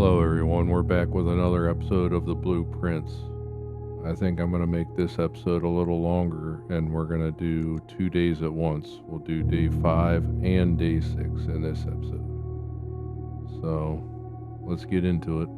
Hello, everyone. We're back with another episode of the Blueprints. I think I'm going to make this episode a little longer, and we're going to do 2 days at once. We'll do day 5 and day 6 in this episode. So, let's get into it.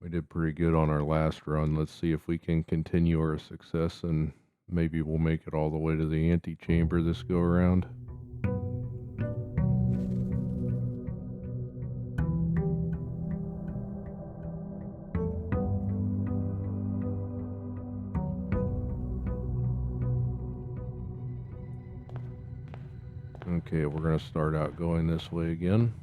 We did pretty good on our last run. Let's see if we can continue our success, and maybe we'll make it all the way to the antechamber this go around. Okay, we're going to start out going this way again.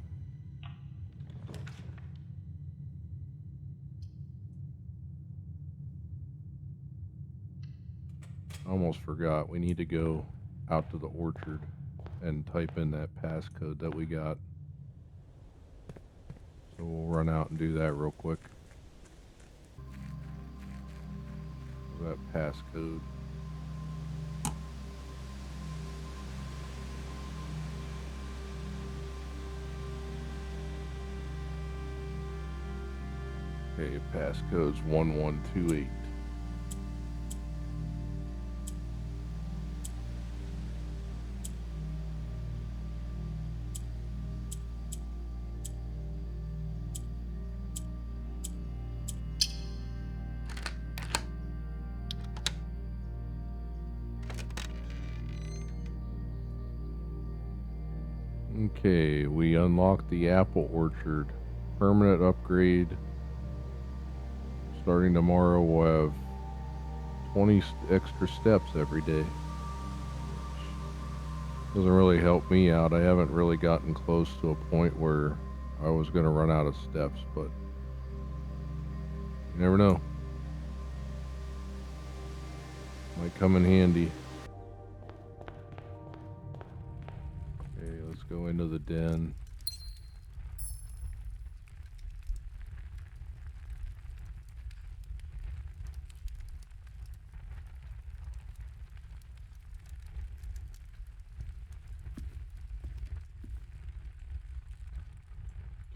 I almost forgot. We need to go out to the orchard and type in that passcode that we got. So we'll run out and do that real quick. That passcode. Okay, passcode's 1128. Okay, we unlocked the apple orchard. Permanent upgrade. Starting tomorrow, we'll have 20 extra steps every day. Doesn't really help me out. I haven't really gotten close to a point where I was going to run out of steps, but you never know. Might come in handy. Okay, let's go into the den.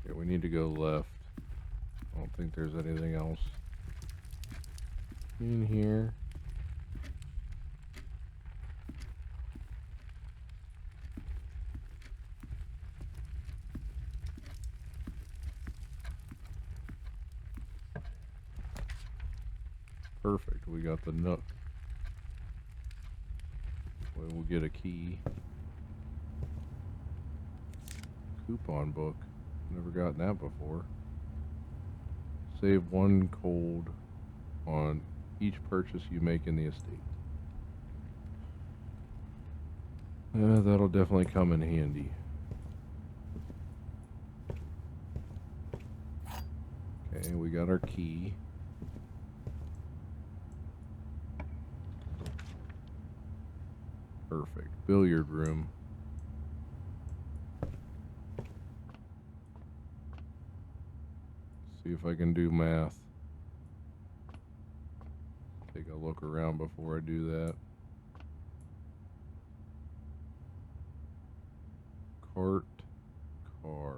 Okay, we need to go left. I don't think there's anything else in here. Perfect, we got the nook. We'll get a key. Coupon book. Never gotten that before. Save 1 gold on each purchase you make in the estate. That'll definitely come in handy. Okay, we got our key. Perfect. Billiard room. See if I can do math. Take a look around before I do that. Cart, car.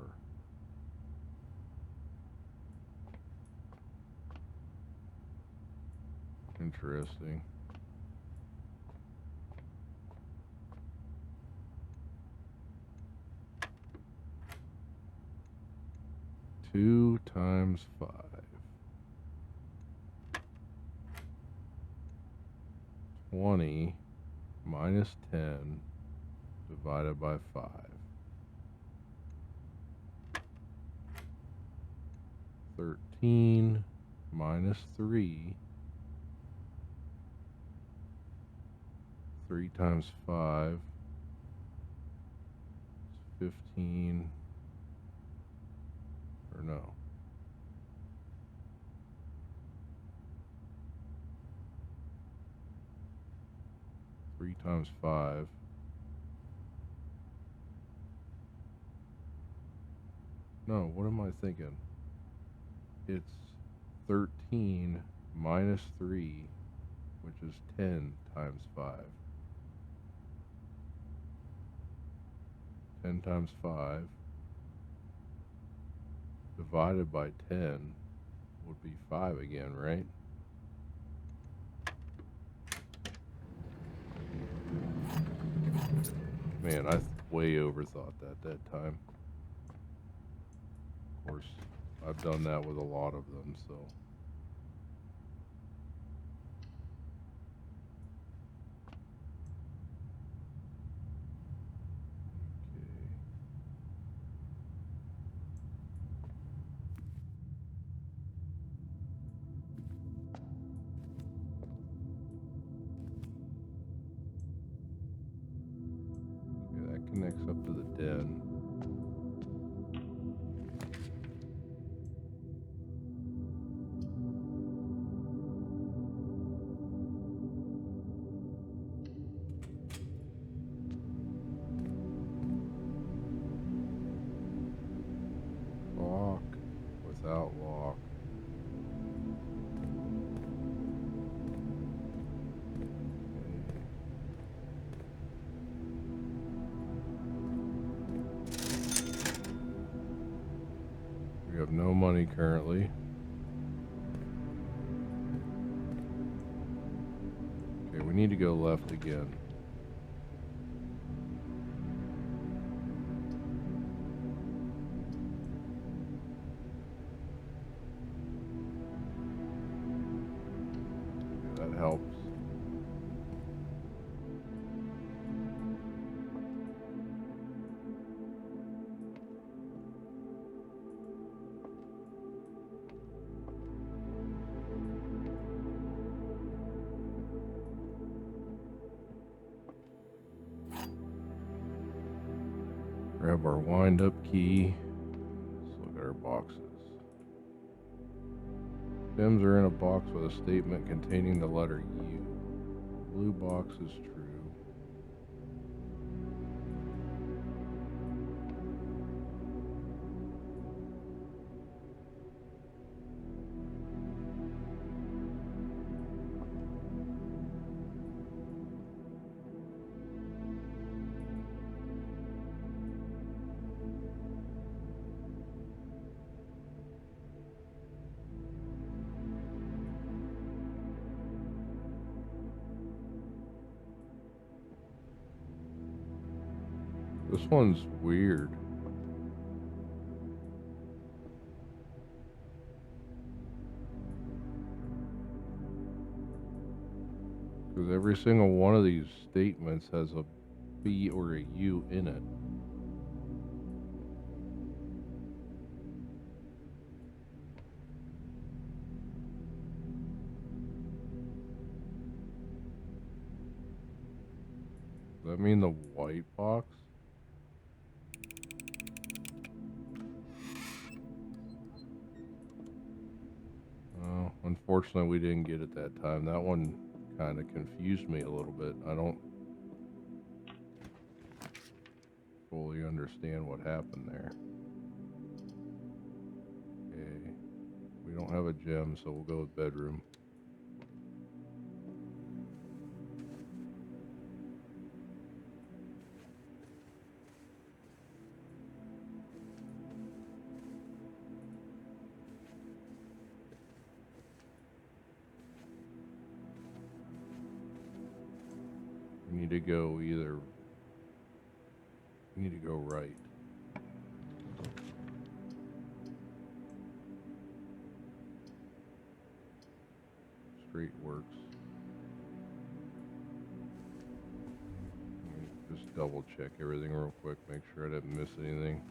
Interesting. Two times 5. 20 minus 10 divided by 5. 13 minus 3. 3 times 5 is 15. Or no. 3 times 5 No, what am I thinking? It's 13 minus 3, which is 10 times 5. 10 times 5 divided by 10 would be 5 again, right? Man, I way overthought that time. Of course, I've done that with a lot of them, so. Okay, that connects up to the den. Lock without lock. We have no money currently. Okay, we need to go left again. Okay, that helps. Grab our wind-up key. Let's look at our boxes. Gems are in a box with a statement containing the letter U. Blue box is true. This one's weird. Because every single one of these statements has a B or a U in it. Does that mean the white box? Oh, unfortunately we didn't get it that time. That one kind of confused me a little bit. I don't fully understand what happened there. Okay, we don't have a gem, so we'll go with bedroom. We need to go right. Straight works. Let me just double check everything real quick, make sure I didn't miss anything.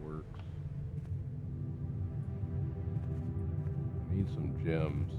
Works. Need some gems.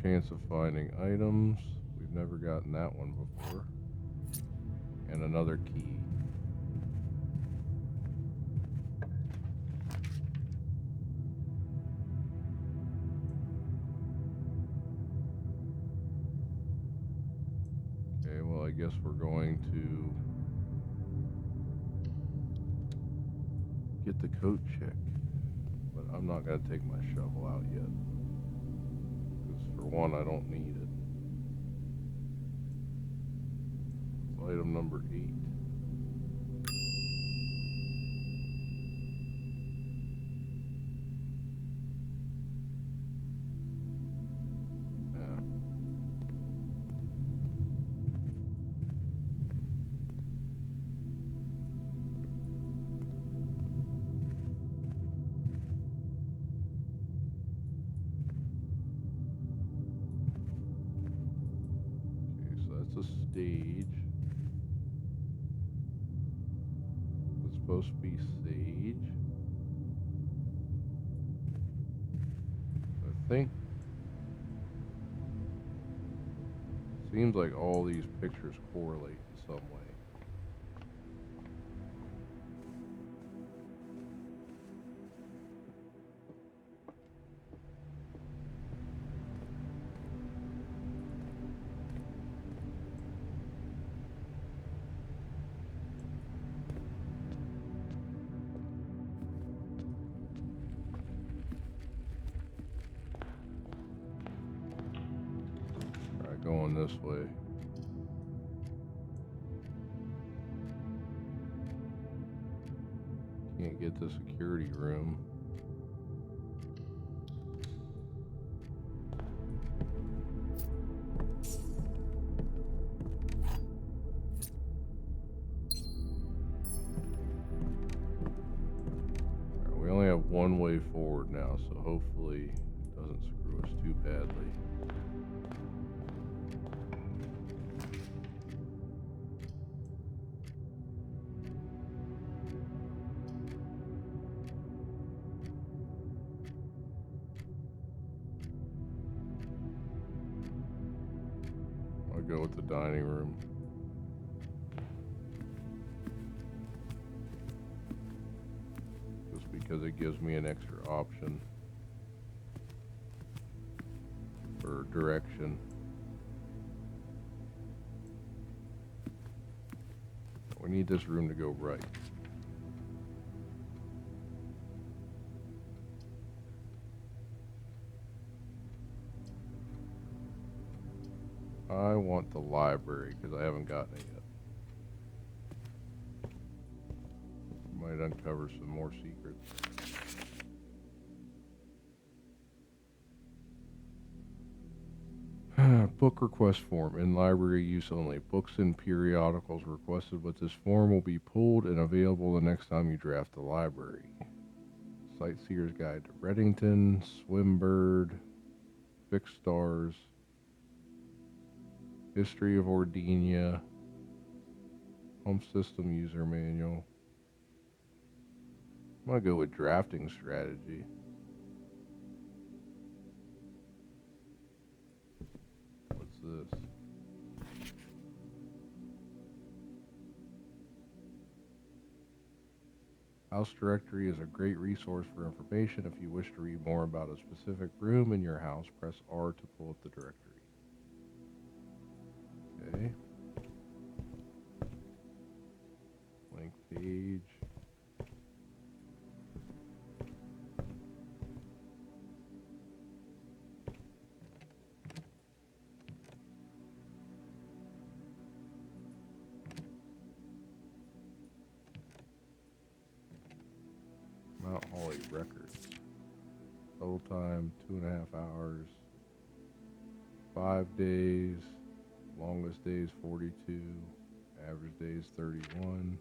chance of finding items. We've never gotten that one before. And another key. Okay, well, I guess we're going to get the coat check. But I'm not going to take my shovel out yet. Because for one, I don't need it. It's item number 8. A stage. It's supposed to be sage. I think. Seems like all these pictures correlate in some way. Going this way. Can't get the security room. Right, we only have one way forward now, so hopefully it doesn't screw us too badly. I'll go with the dining room. Just because it gives me an extra option for direction. We need this room to go right. I want the library because I haven't gotten it yet. Might uncover some more secrets. Book request form. In library use only. Books and periodicals requested with this form will be pulled and available the next time you draft the library. Sightseer's Guide to Reddington, Swimbird, Fixed Stars, History of Ordinia, Home System User Manual. I'm going to go with Drafting Strategy. What's this? House Directory is a great resource for information. If you wish to read more about a specific room in your house, press R to pull up the directory. Okay. Blank page. Mount Holly records. Total time 2.5 hours. 5 days. Longest days 42. Average days 31.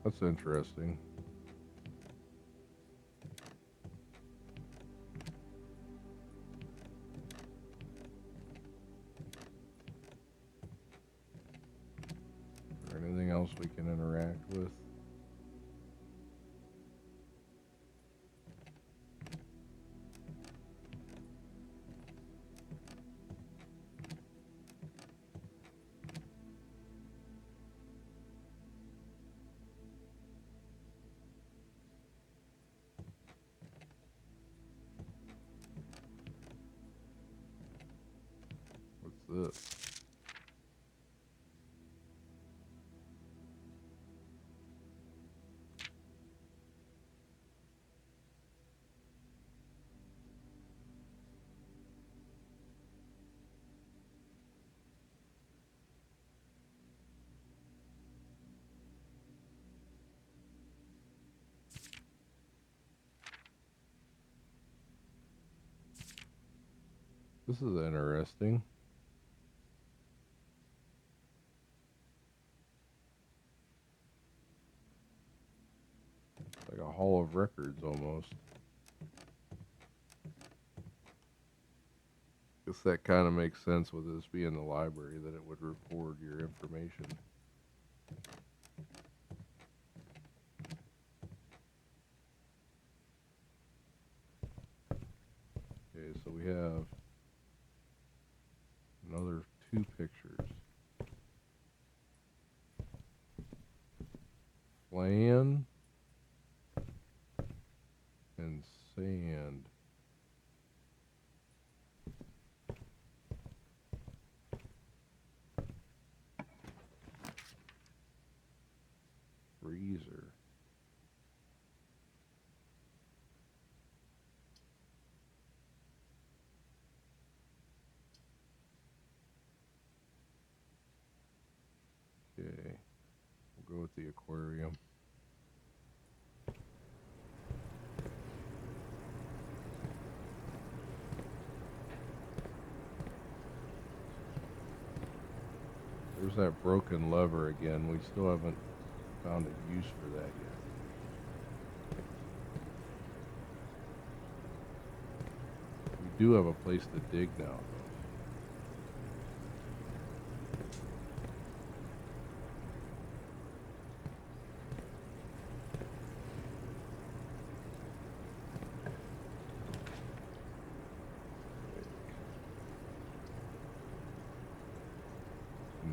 That's interesting. we can interact with. What's this? This is interesting. Like a hall of records almost. Guess that kind of makes sense with this being the library, that it would record your information. Okay, so we have another 2 pictures. Flan and sand. Freezer. Okay, we'll go with the aquarium. There's that broken lever again. We still haven't found a use for that yet. We do have a place to dig now, though.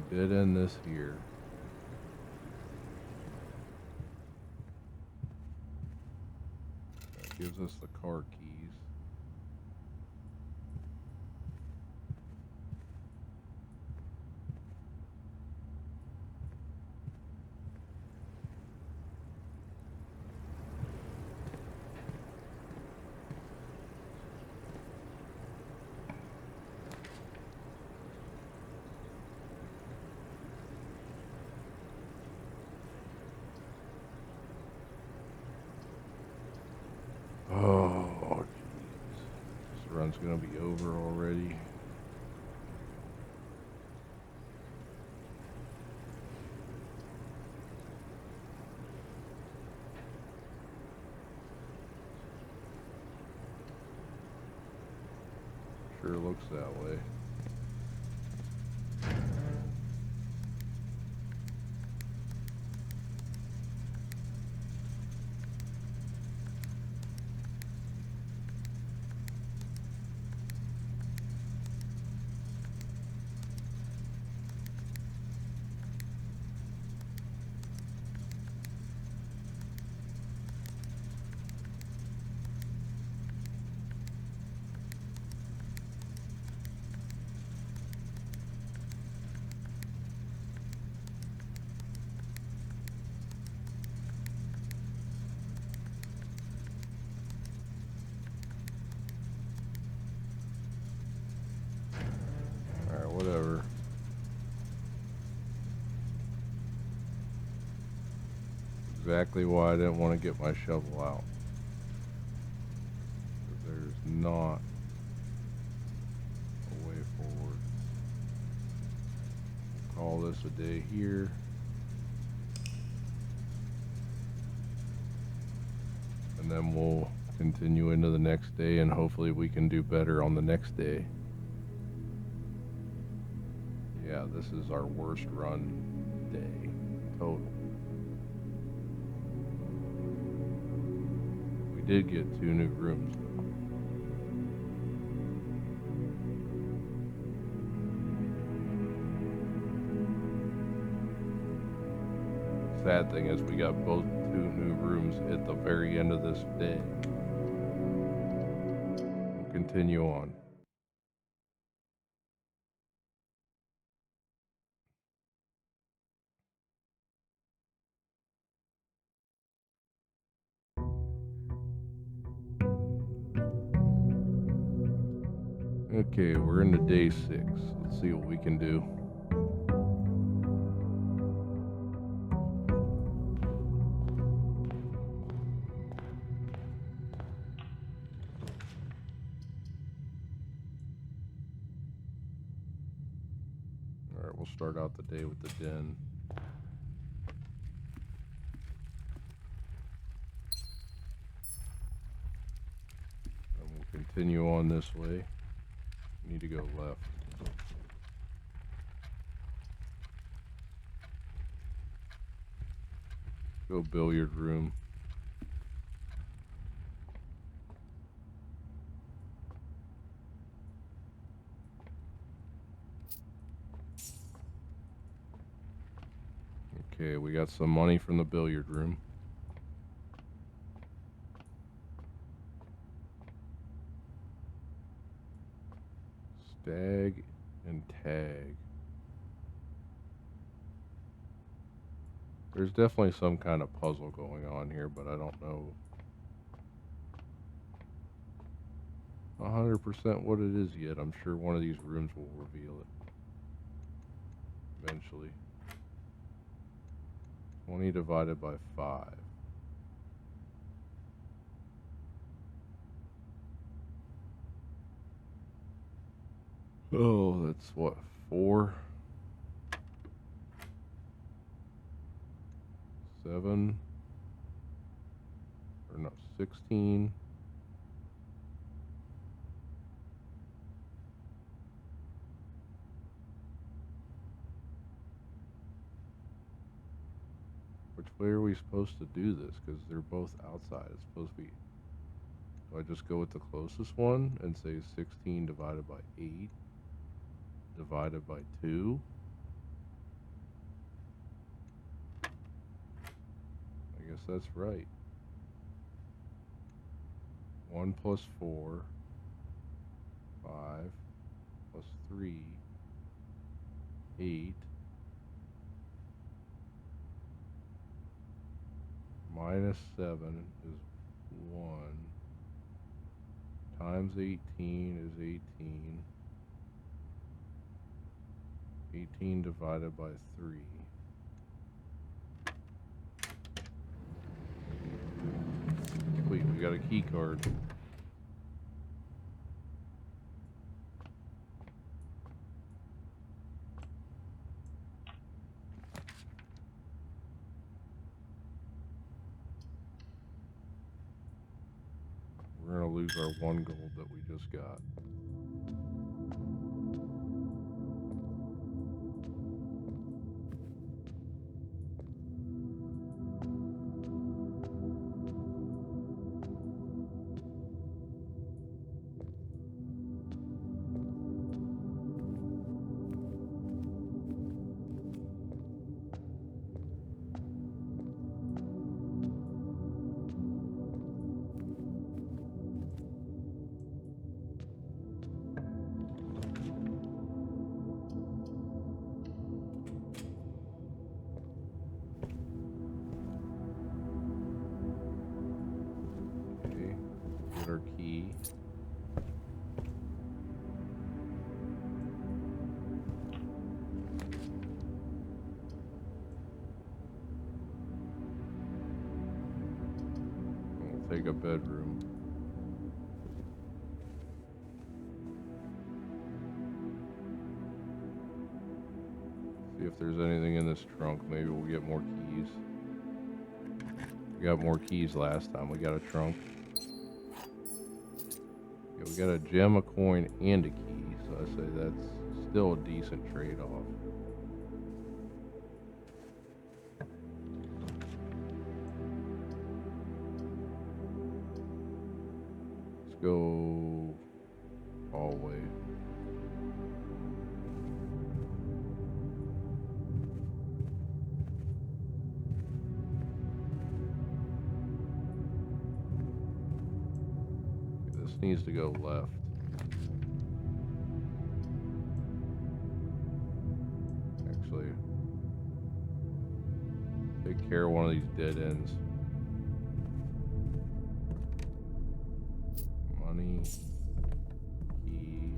Dead end this here. That gives us the car keys. Oh, jeez. This run's gonna be over already. Sure looks that way. Alright, whatever. Exactly why I didn't want to get my shovel out. There's not a way forward. Call this a day here. And then we'll continue into the next day, and hopefully we can do better on the next day. Yeah, this is our worst run day total. did get 2 new rooms. Sad thing is we got both 2 new rooms at the very end of this day. We'll continue on. Okay, we're into day 6. Let's see what we can do. Alright, we'll start out the day with the den. And we'll continue on this way. We need to go left. Go billiard room. Okay, we got some money from the billiard room. Stag and tag. There's definitely some kind of puzzle going on here, but I don't know 100% what it is yet. I'm sure one of these rooms will reveal it eventually. 20 divided by 5. Oh, that's what, 4? 7? Or no, 16? Which way are we supposed to do this? Because they're both outside. It's supposed to be... Do I just go with the closest one and say 16 divided by 8 divided by 2? I guess that's right. 1 plus 4, 5 plus 3, 8, minus 7 is 1, times 18 is 18, 18 divided by 3. Wait, we got a key card. We're gonna lose our 1 gold that we just got. Okay, get our key. We'll take a bedroom. See if there's anything in this trunk. Maybe we'll get more keys. We got more keys last time. We got a trunk. Yeah, we got a gem, a coin, and a key. So I say that's still a decent trade-off. go hallway. This needs to go left. Actually, take care of one of these dead ends. Money, key,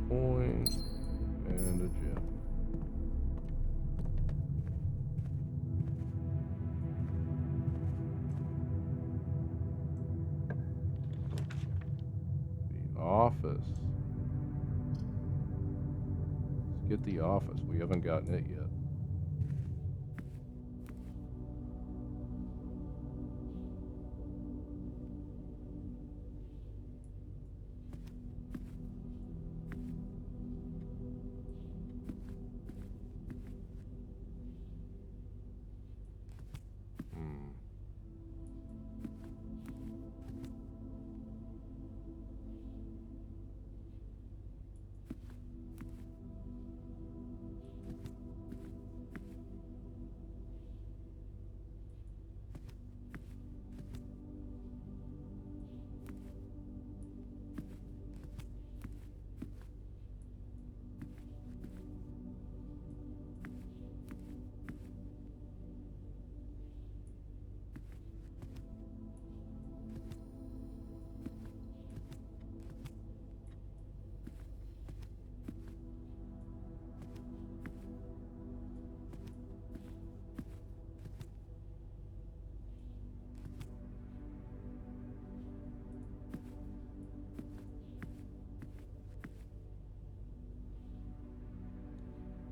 coin, and a gem. The office. Let's get the office. We haven't gotten it yet.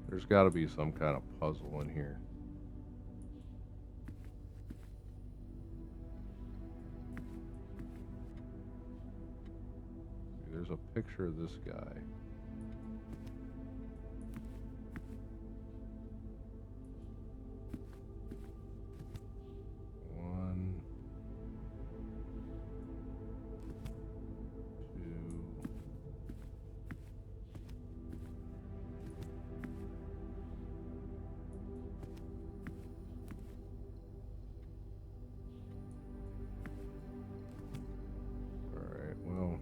There's got to be some kind of puzzle in here. There's a picture of this guy. One, two. Alright, well.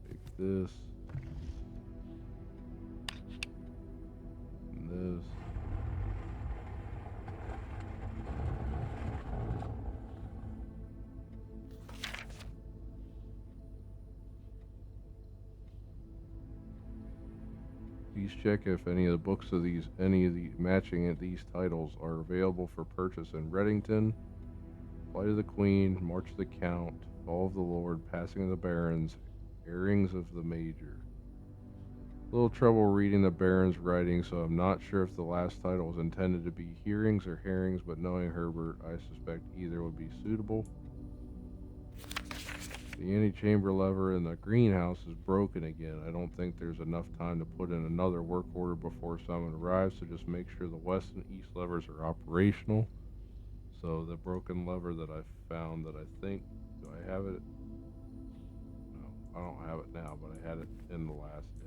Take this. And this. Please check if any of the books of any of the matching these titles are available for purchase in Reddington. Flight of the Queen, March of the Count, Fall of the Lord, Passing of the Barons, Airings of the Major. A little trouble reading the Baron's writing, so I'm not sure if the last title was intended to be Hearings or Herrings, but knowing Herbert, I suspect either would be suitable. The antechamber lever in the greenhouse is broken again. I don't think there's enough time to put in another work order before someone arrives, so just make sure the west and east levers are operational. So the broken lever that I found that I think, do I have it? No, I don't have it now, but I had it in the last day.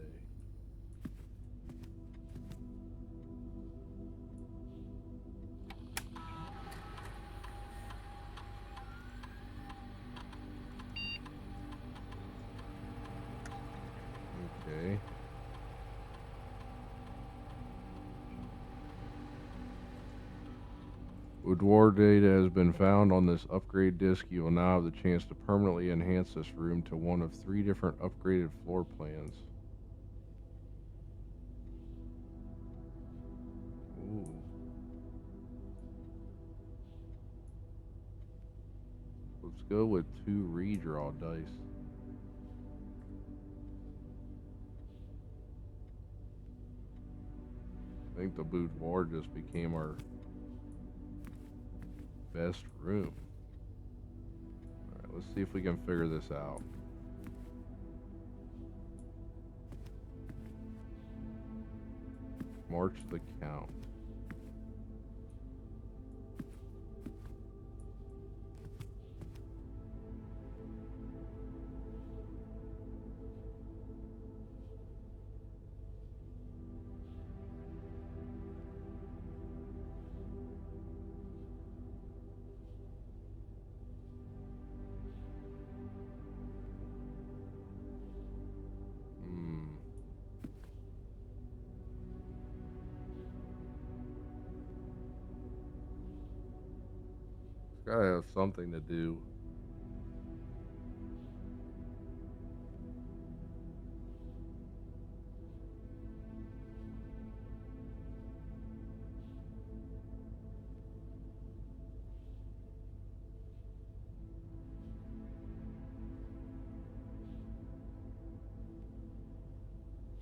Okay. Boudoir data has been found on this upgrade disk. You will now have the chance to permanently enhance this room to one of 3 different upgraded floor plans. Ooh. Let's go with 2 redraw dice. I think the boudoir just became our best room. Alright, let's see if we can figure this out. March the count. It's gotta have something to do.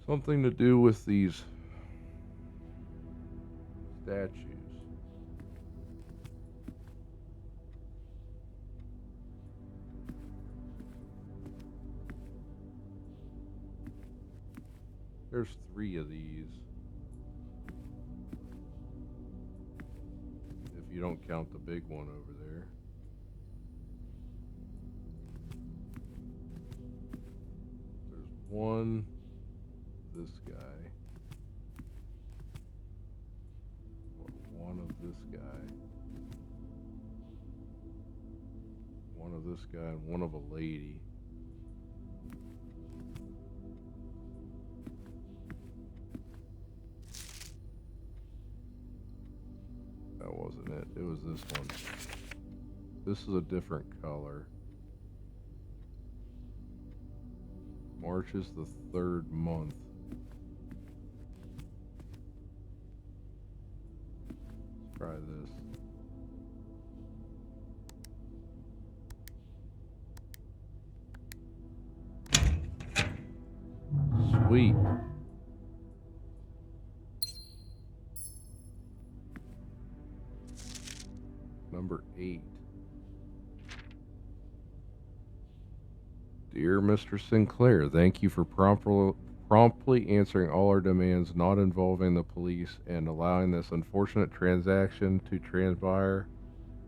Something to do with these statues. There's 3 of these. If you don't count the big one over there. There's one, this guy. One of this guy. One of this guy and one of a lady. That wasn't it. It was this one. This is a different color. March is the 3rd month. Let's try this. Sweet. Number 8. Dear Mr. Sinclair, thank you for promptly answering all our demands not involving the police and allowing this unfortunate transaction to transpire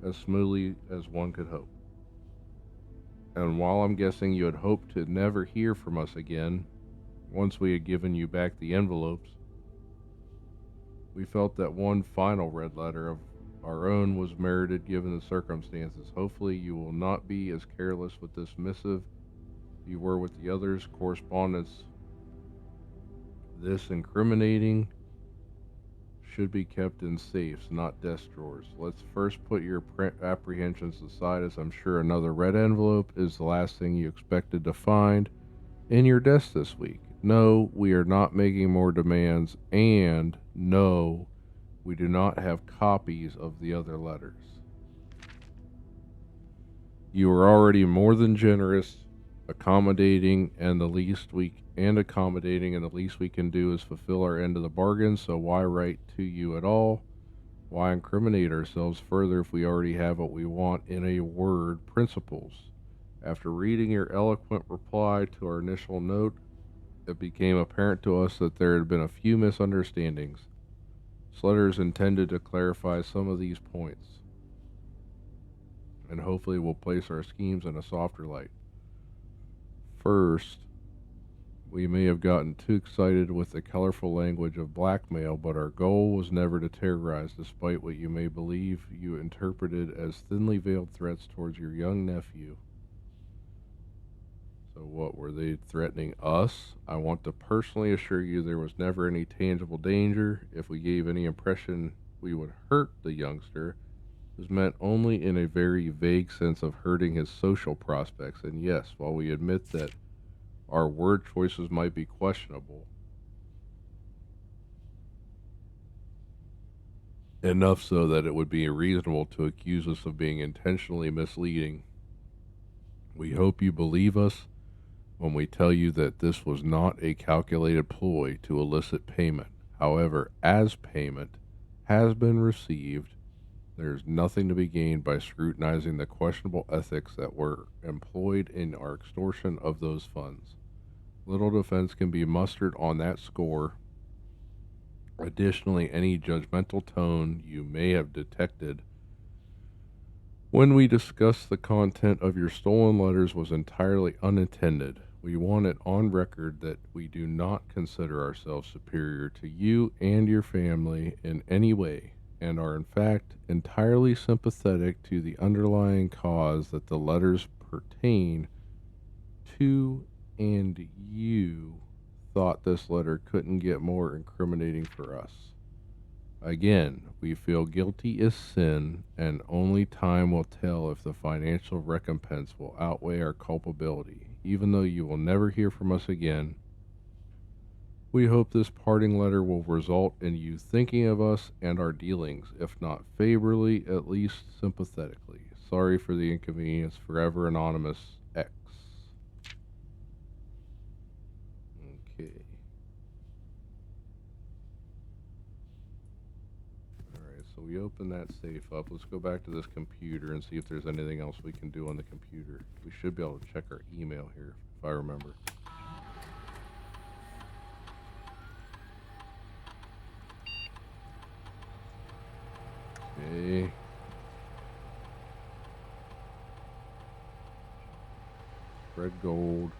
as smoothly as one could hope. And while I'm guessing you had hoped to never hear from us again, once we had given you back the envelopes, we felt that one final red letter of our own was merited given the circumstances. Hopefully you will not be as careless with this missive you were with the others' correspondence. This incriminating should be kept in safes, not desk drawers. Let's first put your apprehensions aside, as I'm sure another red envelope is the last thing you expected to find in your desk this week. No, we are not making more demands, and no, we do not have copies of the other letters. You are already more than generous, accommodating, and the least we can do is fulfill our end of the bargain. So why write to you at all? Why incriminate ourselves further if we already have what we want? In a word, principles. After reading your eloquent reply to our initial note, it became apparent to us that there had been a few misunderstandings. This letter is intended to clarify some of these points, and hopefully will place our schemes in a softer light. First, we may have gotten too excited with the colorful language of blackmail, but our goal was never to terrorize, despite what you may believe you interpreted as thinly veiled threats towards your young nephew. So what, were they threatening us? I want to personally assure you there was never any tangible danger. If we gave any impression we would hurt the youngster, was meant only in a very vague sense of hurting his social prospects. And yes, while we admit that our word choices might be questionable, enough so that it would be reasonable to accuse us of being intentionally misleading. We hope you believe us when we tell you that this was not a calculated ploy to elicit payment. However, as payment has been received, there is nothing to be gained by scrutinizing the questionable ethics that were employed in our extortion of those funds. Little defense can be mustered on that score, Additionally, any judgmental tone you may have detected when we discussed the content of your stolen letters was entirely unintended. We want it on record that we do not consider ourselves superior to you and your family in any way, and are in fact entirely sympathetic to the underlying cause that the letters pertain to, and you thought this letter couldn't get more incriminating for us. Again, we feel guilty is sin, and only time will tell if the financial recompense will outweigh our culpability. Even though you will never hear from us again, we hope this parting letter will result in you thinking of us and our dealings, if not favorably, at least sympathetically. Sorry for the inconvenience. Forever Anonymous X. Okay. So we open that safe up. Let's go back to this computer and see if there's anything else we can do on the computer. We should be able to check our email here, if I remember. Okay. Red gold.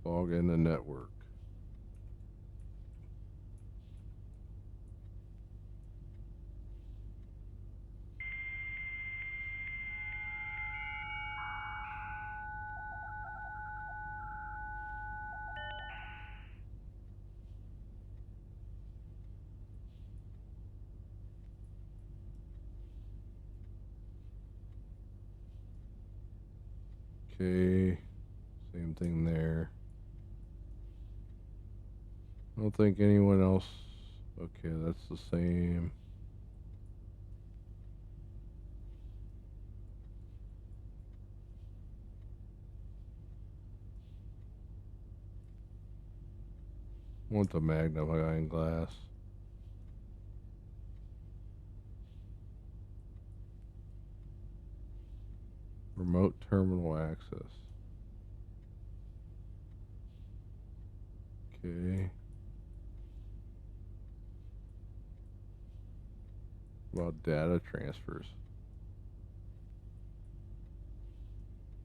Log in the network. Okay. Same thing there. I don't think anyone else. Okay, that's the same. I want the magnifying glass. Remote terminal access. Okay. About data transfers.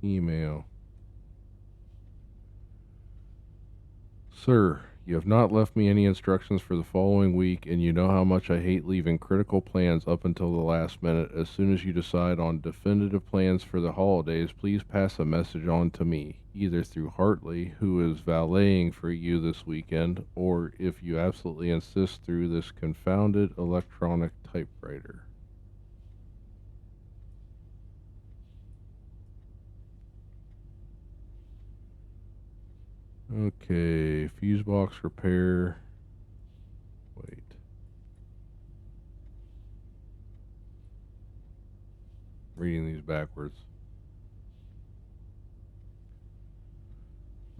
Email. Sir, you have not left me any instructions for the following week, and you know how much I hate leaving critical plans up until the last minute. As soon as you decide on definitive plans for the holidays, please pass a message on to me, either through Hartley, who is valeting for you this weekend, or if you absolutely insist, through this confounded electronic typewriter. Okay, fuse box repair. Wait. Reading these backwards.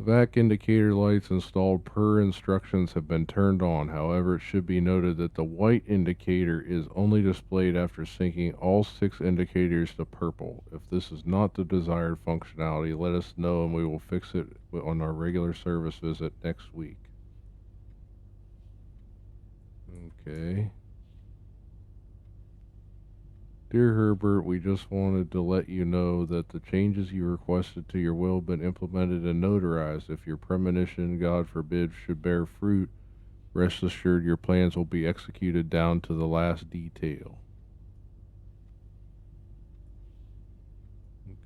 Vac indicator lights installed per instructions have been turned on. However, it should be noted that the white indicator is only displayed after syncing all 6 indicators to purple. If this is not the desired functionality, let us know and we will fix it on our regular service visit next week. Okay. Dear Herbert, we just wanted to let you know that the changes you requested to your will have been implemented and notarized. If your premonition, God forbid, should bear fruit, rest assured your plans will be executed down to the last detail.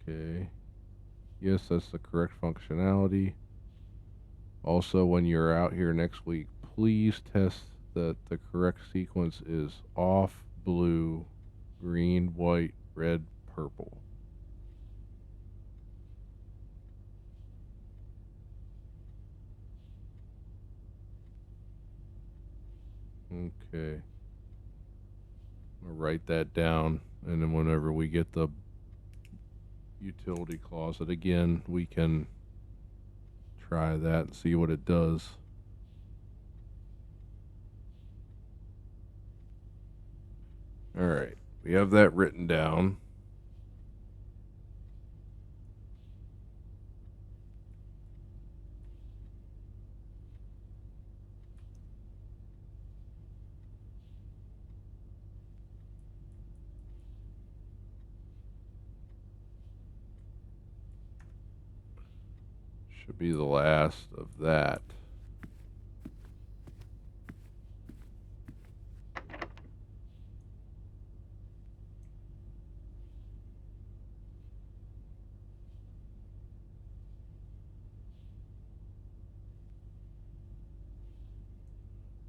Okay. Yes, that's the correct functionality. Also, when you're out here next week, please test that the correct sequence is off, blue, green, white, red, purple. Okay. I'll write that down, and then whenever we get the utility closet again, we can try that and see what it does. Alright, we have that written down. Should be the last of that.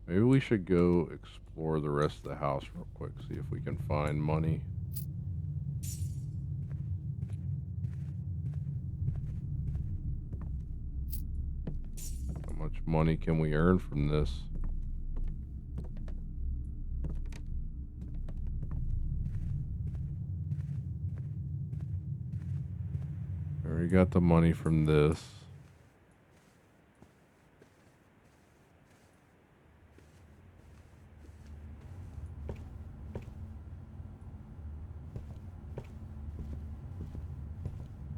Maybe we should go explore the rest of the house real quick, see if we can find money. How much money can we earn from this? Already got the money from this.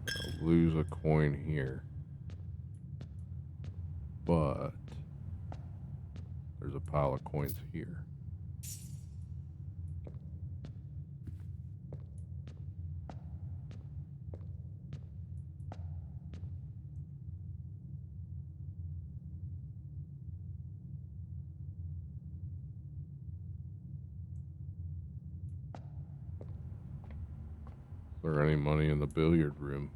I'll lose a coin here. But there's a pile of coins here. Is there any money in the billiard room?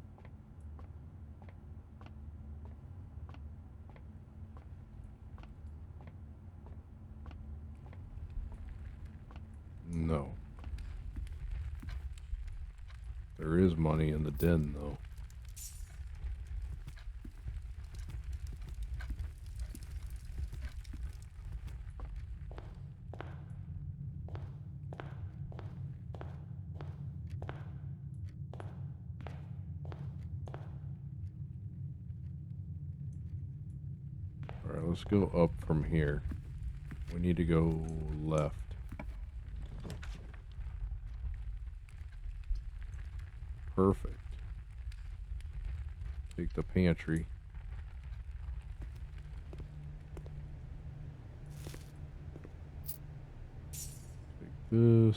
No. There is money in the den, though. Alright, let's go up from here. We need to go left. Perfect. Take the pantry. Take this.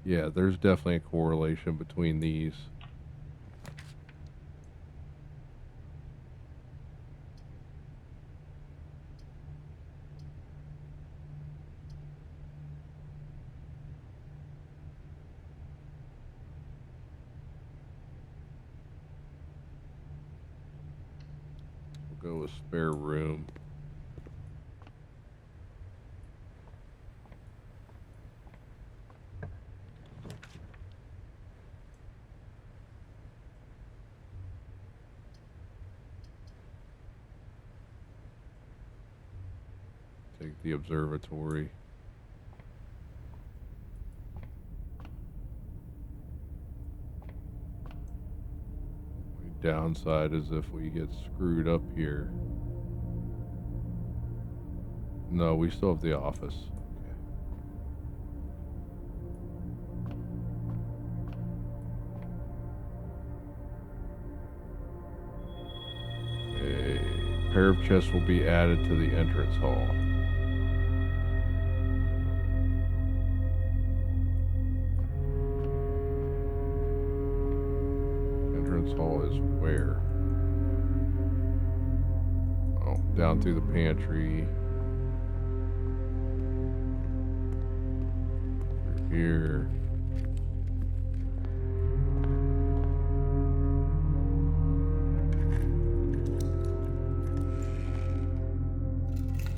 Yeah, there's definitely a correlation between these. We'll go with spare room. Take the observatory. Downside is if we get screwed up here. No, we still have the office. Okay. A pair of chests will be added to the entrance hall. Entrance hall is where? Oh, down through the pantry. Through here.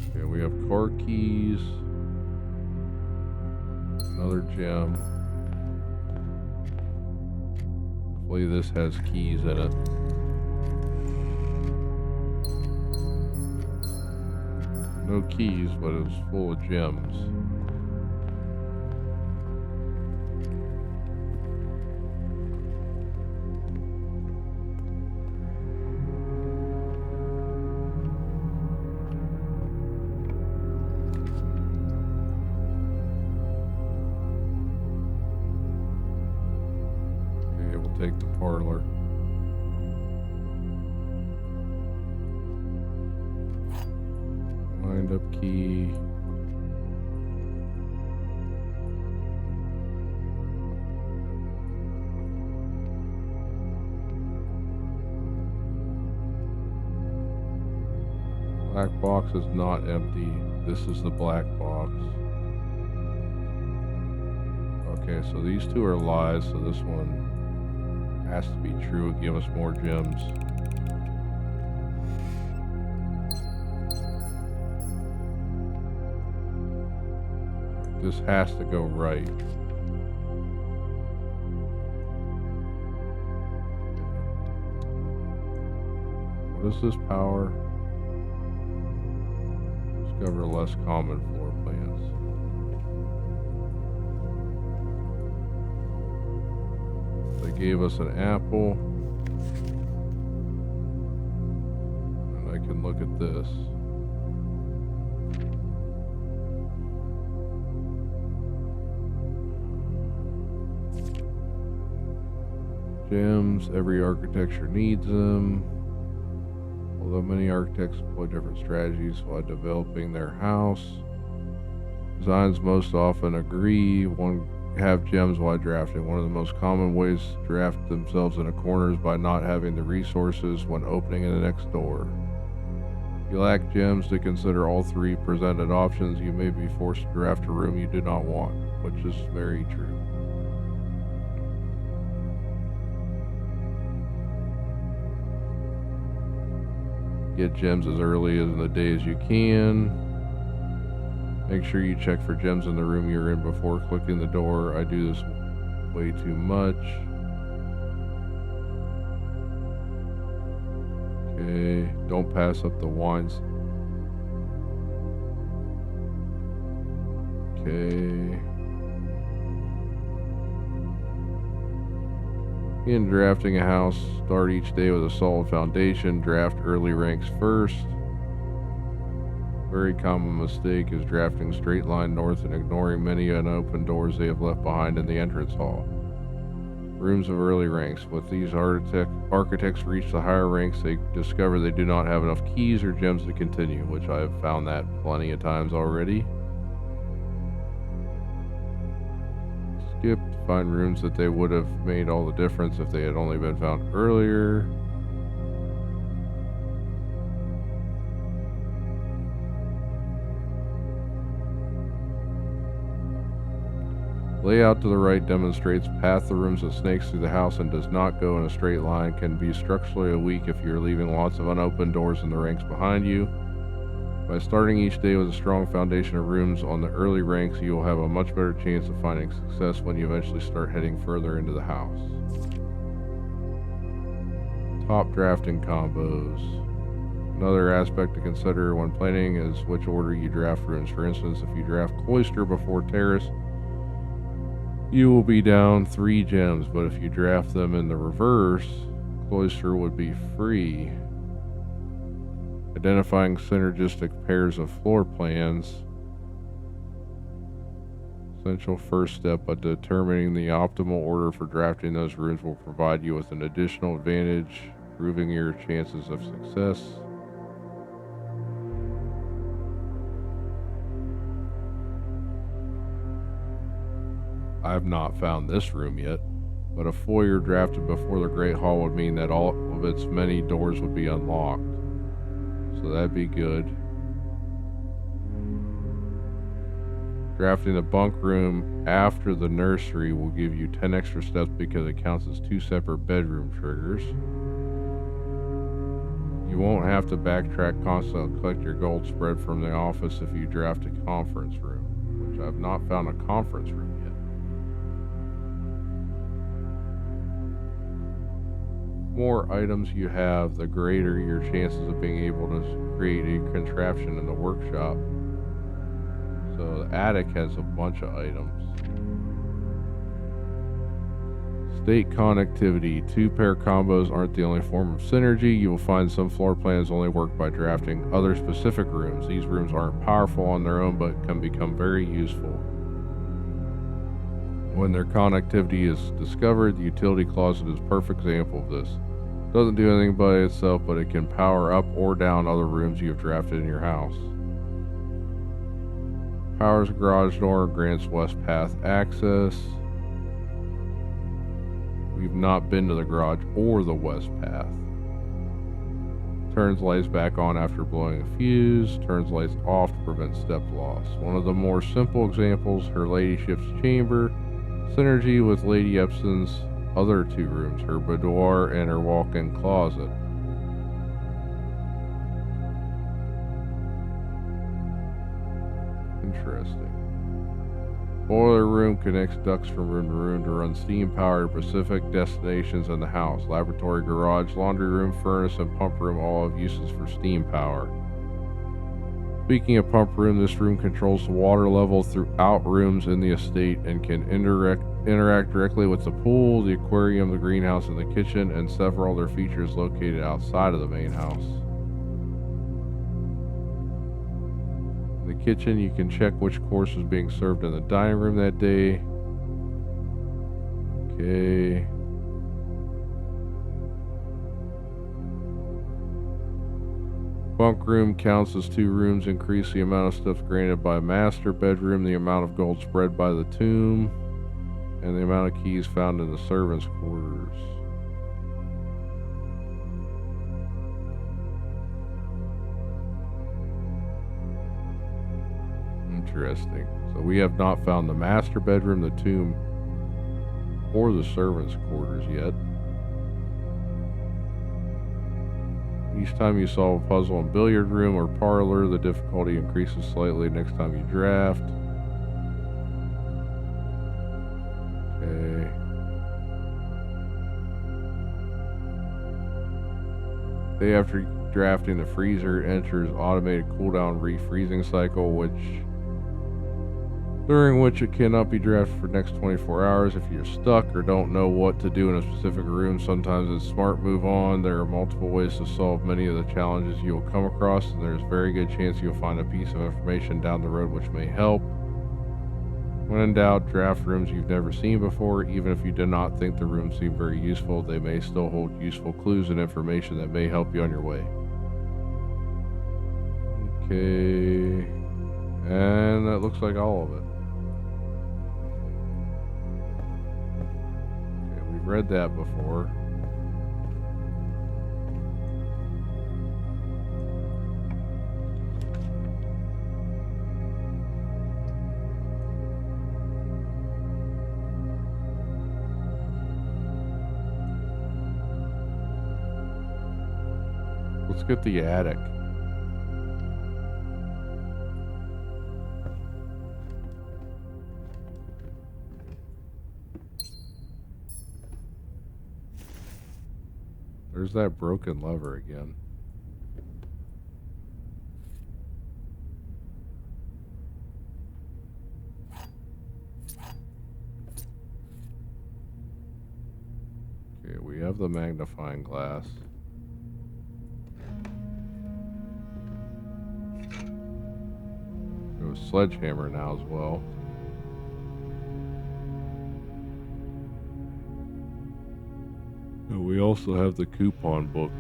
Okay, we have car keys. Another gem. Hopefully this has keys in it. No keys, but it was full of gems. Okay, we'll take the parlor. Wind up key. Black box is not empty. This is the black box. Okay, so these two are lies, so this one has to be true and give us more gems. This has to go right. What is this power? Discover less common floor plans. They gave us an apple. And I can look at this. Gems, every architecture needs them. Although many architects employ different strategies while developing their house, designs most often agree. One have gems while drafting. One of the most common ways to draft themselves in a corner is by not having the resources when opening in the next door. If you lack gems to consider all three presented options, you may be forced to draft a room you do not want, which is very true. Get gems as early in the day as you can. Make sure you check for gems in the room you're in before clicking the door. I do this way too much. Okay, don't pass up the wines. Okay. In drafting a house, start each day with a solid foundation. Draft early ranks first. Very common mistake is drafting straight line north and ignoring many unopened doors they have left behind in the entrance hall. Rooms of early ranks. With these architects reach the higher ranks, they discover they do not have enough keys or gems to continue, which I have found that plenty of times already. Skip to find rooms that they would have made all the difference if they had only been found earlier. Layout to the right demonstrates path the rooms that snakes through the house and does not go in a straight line. Can be structurally weak if you're leaving lots of unopened doors in the ranks behind you. By starting each day with a strong foundation of rooms on the early ranks, you will have a much better chance of finding success when you eventually start heading further into the house. Top drafting combos. Another aspect to consider when planning is which order you draft rooms. For instance, if you draft cloister before terrace, you will be down 3 gems, but if you draft them in the reverse, cloister would be free. Identifying synergistic pairs of floor plans. Essential first step, but determining the optimal order for drafting those rooms will provide you with an additional advantage, improving your chances of success. I have not found this room yet, but a foyer drafted before the Great Hall would mean that all of its many doors would be unlocked. So that'd be good. Drafting the bunk room after the nursery will give you 10 extra steps because it counts as 2 separate bedroom triggers. You won't have to backtrack constantly to collect your gold spread from the office if you draft a conference room, which I've not found a conference room yet. More items you have, the greater your chances of being able to create a contraption in the workshop. So the attic has a bunch of items. State connectivity. 2-pair combos aren't the only form of synergy. You will find some floor plans only work by drafting other specific rooms. These rooms aren't powerful on their own, but can become very useful. When their connectivity is discovered, the utility closet is a perfect example of this. It doesn't do anything by itself, but it can power up or down other rooms you have drafted in your house. Powers garage door, grants west path access. We've not been to the garage or the west path. Turns lights back on after blowing a fuse. Turns lights off to prevent step loss. One of the more simple examples, her ladyship's chamber, synergy with Lady Epson's other two rooms, her boudoir and her walk-in closet. Interesting. Boiler room connects ducts from room to room to run steam power to specific destinations in the house. Laboratory, garage, laundry room, furnace, and pump room all have uses for steam power. Speaking of pump room, this room controls the water level throughout rooms in the estate and can interact directly with the pool, the aquarium, the greenhouse, and the kitchen, and several other features located outside of the main house. In the kitchen, you can check which course was being served in the dining room that day. Okay. Bunk room counts as two rooms, increase the amount of stuff granted by master bedroom, the amount of gold spread by the tomb, and the amount of keys found in the servants' quarters. Interesting. So we have not found the master bedroom, the tomb, or the servants' quarters yet. Each time you solve a puzzle in billiard room or parlor, the difficulty increases slightly next time you draft. Okay. Day after drafting, the freezer enters automated cooldown refreezing cycle, during which it cannot be drafted for the next 24 hours. If you're stuck or don't know what to do in a specific room, sometimes it's smart to move on. There are multiple ways to solve many of the challenges you will come across, and there's a very good chance you'll find a piece of information down the road which may help. When in doubt, draft rooms you've never seen before. Even if you do not think the rooms seem very useful, they may still hold useful clues and information that may help you on your way. Okay, and that looks like all of it. We've read that before. Let's get the attic. There's that broken lever again. Okay, we have the magnifying glass. There's a sledgehammer now as well. And we also have the coupon book.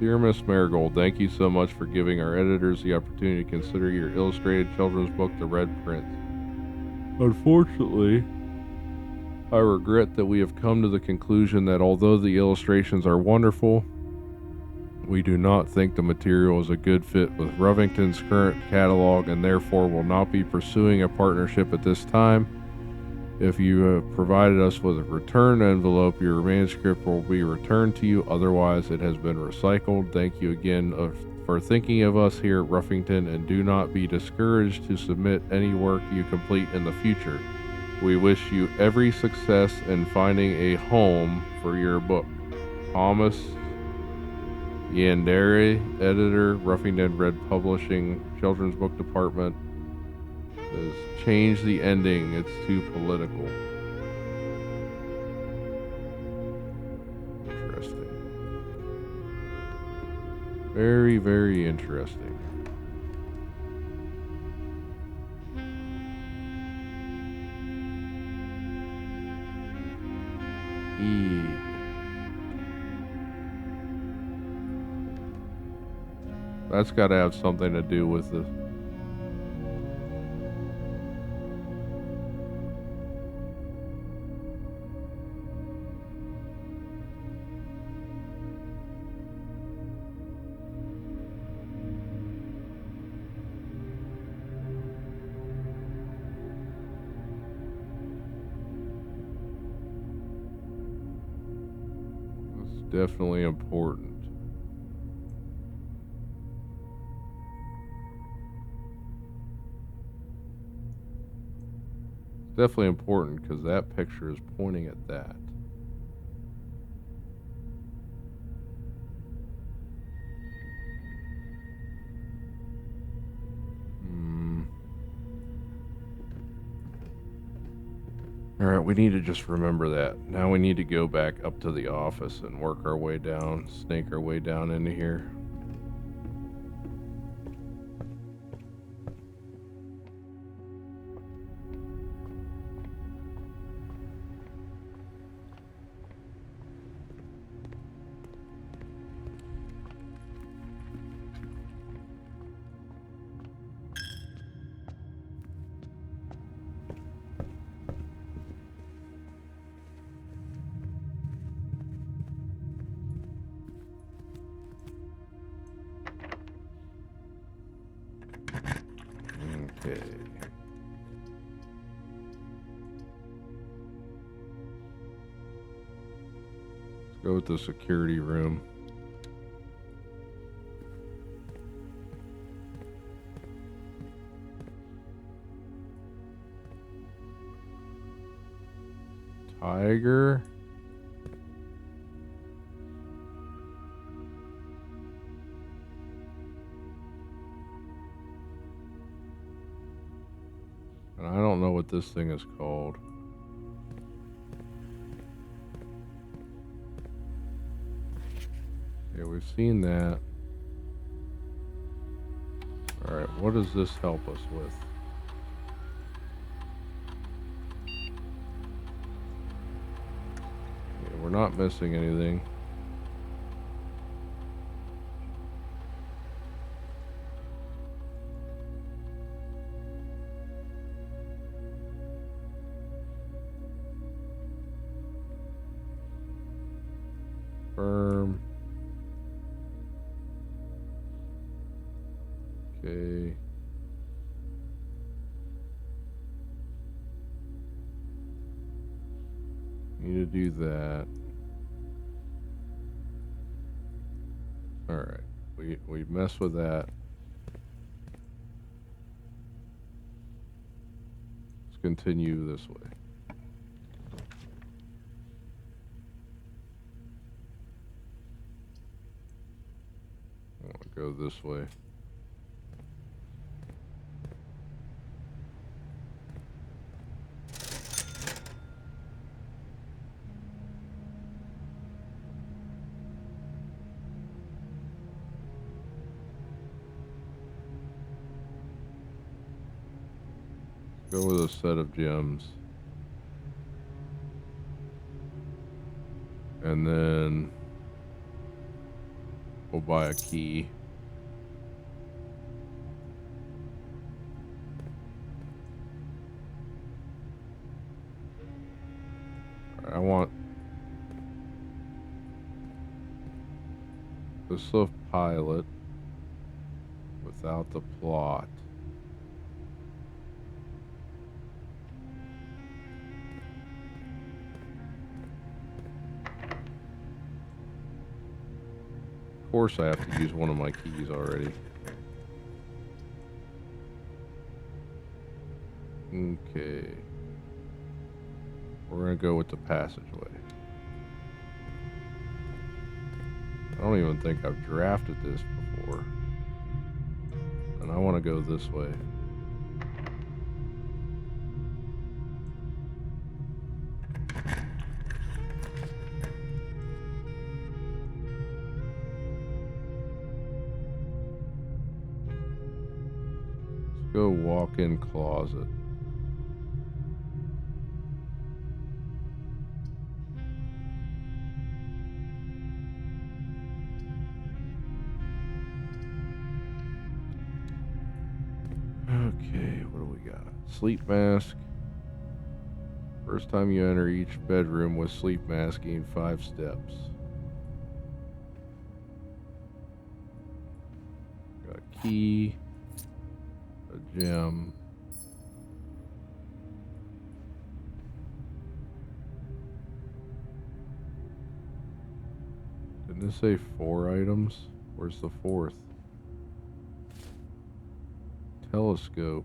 Dear Miss Marigold, thank you so much for giving our editors the opportunity to consider your illustrated children's book, The Red Prince. Unfortunately, I regret that we have come to the conclusion that although the illustrations are wonderful, we do not think the material is a good fit with Ruffington's current catalog and therefore will not be pursuing a partnership at this time. If you have provided us with a return envelope, your manuscript will be returned to you. Otherwise, it has been recycled. Thank you again for thinking of us here at Ruffington, and do not be discouraged to submit any work you complete in the future. We wish you every success in finding a home for your book. Thomas Yandere, editor, Ruffington Red Publishing, Children's Book Department, has changed the ending. It's too political. Interesting. Very, very interesting. That's got to have something to do with the Definitely important. Definitely important because that picture is pointing at that. Alright, we need to just remember that. Now we need to go back up to the office and work our way down, snake our way down into here. Okay. Let's go with the security room. Tiger. And I don't know what this thing is called. Yeah, we've seen that. Alright, what does this help us with? Yeah, we're not missing anything. Firm. Okay. Need to do that. Alright. We mess with that. Let's continue this way. I want to go this way. Go with a set of gems. And then we'll buy a key. I want the Swift pilot without the plot. Of course I have to use one of my keys already. Okay. We're gonna go with the passageway. I don't even think I've drafted this before. And I want to go this way. Let's go walk-in closet. Okay, what do we got? Sleep mask. First time you enter each bedroom with sleep masking, 5 steps. Got a key, a gem. Didn't it say 4 items? Where's the 4th? Telescope.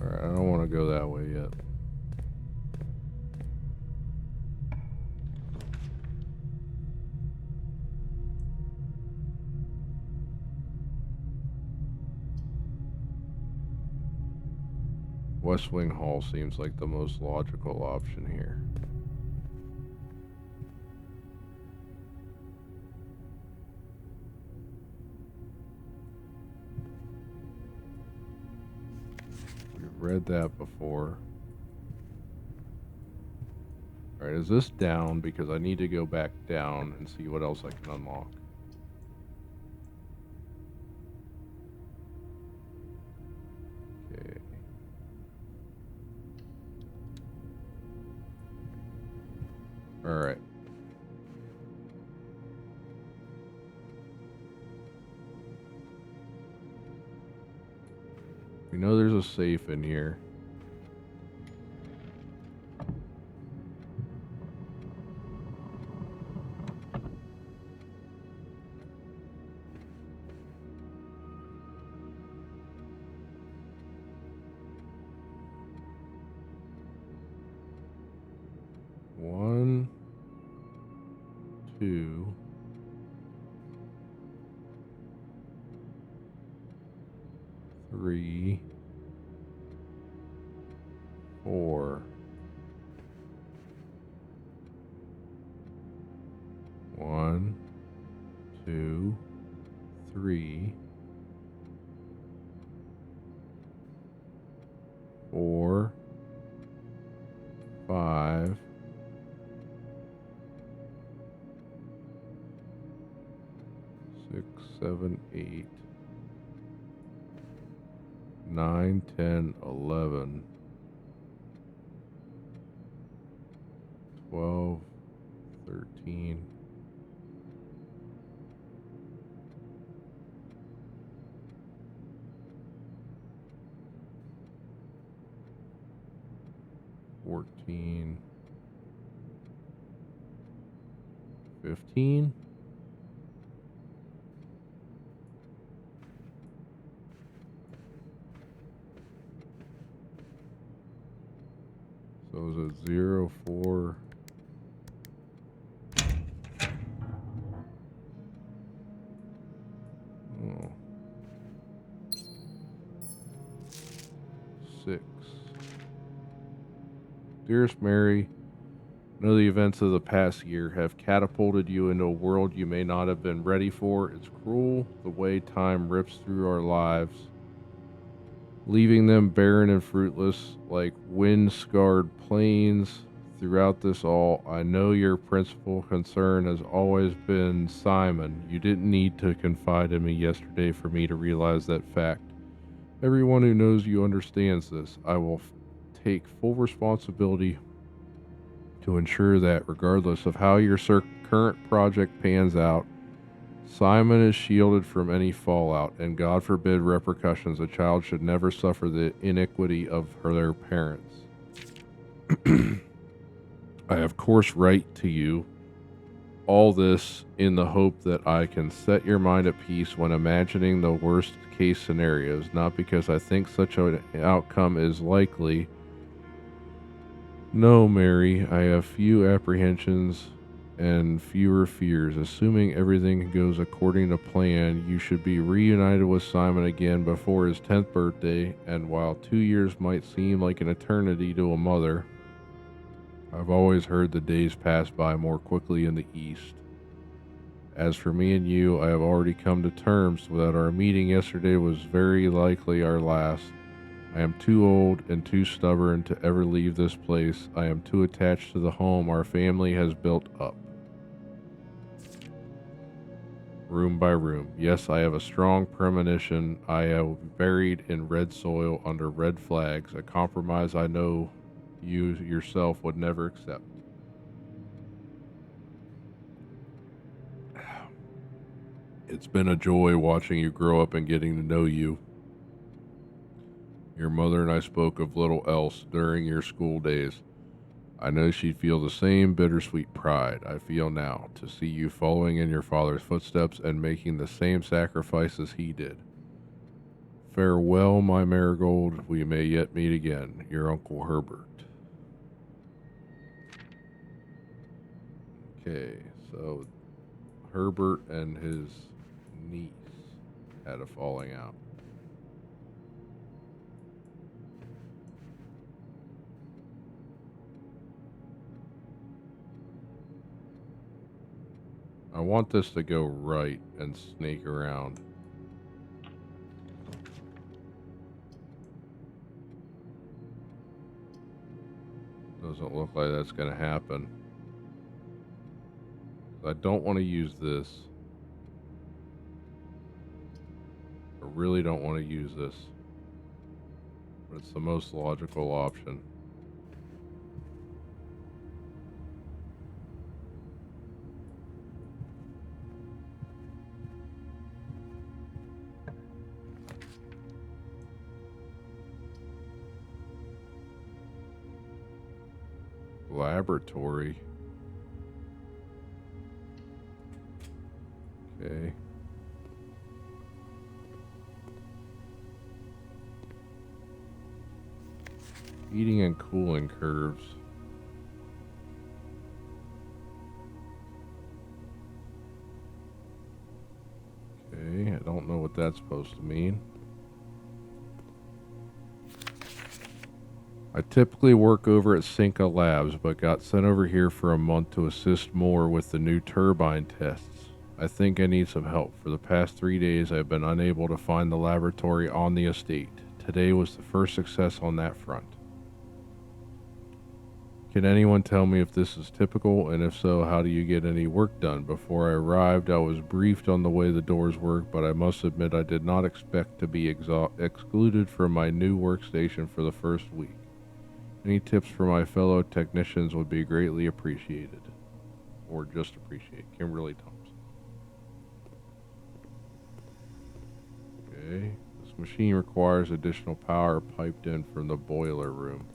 Alright, I don't want to go that way yet. West Wing Hall seems like the most logical option here. We've read that before. Alright, is this down? Because I need to go back down and see what else I can unlock. Okay. Alright. We know there's a safe in here. One, two, three, 4. 1, 2, 3, 4, 5, 6, 7, 8, 9, 10, 11, 12, 13, 14, 15. So is it 0, 4? Oh. 6. Dearest Mary, I know the events of the past year have catapulted you into a world you may not have been ready for. It's cruel the way time rips through our lives, leaving them barren and fruitless like wind-scarred plains. Throughout this all, I know your principal concern has always been Simon. You didn't need to confide in me yesterday for me to realize that fact. Everyone who knows you understands this. I will take full responsibility to ensure that, regardless of how your current project pans out, Simon is shielded from any fallout, and God forbid repercussions. A child should never suffer the iniquity of their parents. I, of course, write to you all this in the hope that I can set your mind at peace when imagining the worst case scenarios, not because I think such an outcome is likely. No, Mary, I have few apprehensions and fewer fears. Assuming everything goes according to plan, you should be reunited with Simon again before his 10th birthday, and while 2 years might seem like an eternity to a mother, I've always heard the days pass by more quickly in the East. As for me and you, I have already come to terms that our meeting yesterday was very likely our last. I am too old and too stubborn to ever leave this place. I am too attached to the home our family has built up. Room by room. Yes, I have a strong premonition. I am buried in red soil under red flags, a compromise I know you yourself would never accept. It's been a joy watching you grow up and getting to know you. Your mother and I spoke of little else during your school days. I know she'd feel the same bittersweet pride I feel now to see you following in your father's footsteps and making the same sacrifices he did. Farewell, my marigold. We may yet meet again. Your Uncle Herbert. Okay, so Herbert and his niece had a falling out. I want this to go right and snake around. Doesn't look like that's going to happen. I don't want to use this. I really don't want to use this. But it's the most logical option. Laboratory. Okay. Heating and cooling curves. Okay, I don't know what that's supposed to mean. I typically work over at Cinca Labs, but got sent over here for a month to assist more with the new turbine tests. I think I need some help. For the past 3 days, I've been unable to find the laboratory on the estate. Today was the first success on that front. Can anyone tell me if this is typical, and if so, how do you get any work done? Before I arrived, I was briefed on the way the doors work, but I must admit I did not expect to be excluded from my new workstation for the first week. Any tips for my fellow technicians would be greatly appreciated. Or just appreciate. Kimberly Thompson. Okay. This machine requires additional power piped in from the boiler room.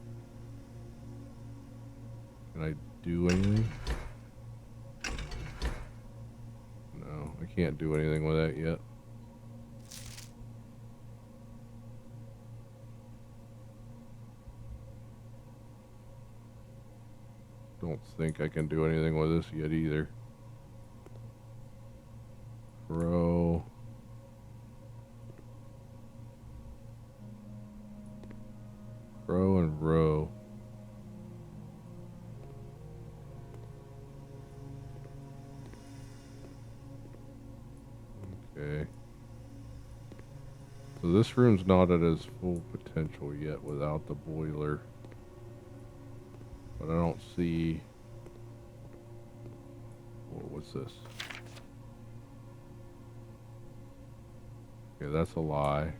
Can I do anything? No, I can't do anything with that yet. Don't think I can do anything with this yet either. Row. Row and row. Okay. So this room's not at its full potential yet without the boiler. But I don't see... what's this? Okay, that's a lie.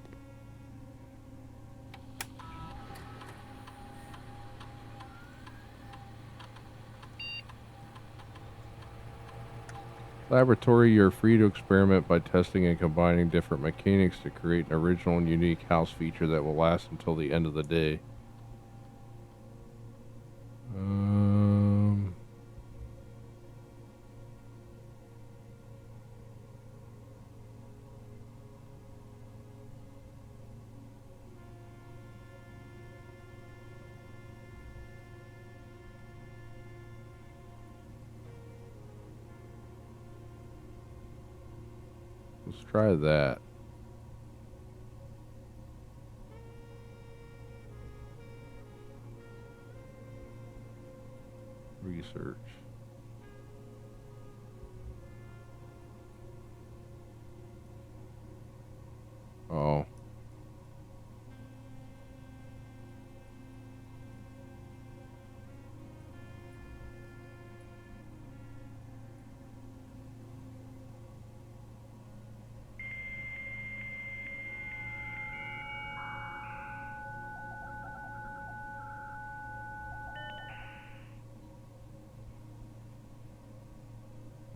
Laboratory, you're free to experiment by testing and combining different mechanics to create an original and unique house feature that will last until the end of the day. Let's try that. Research. Oh.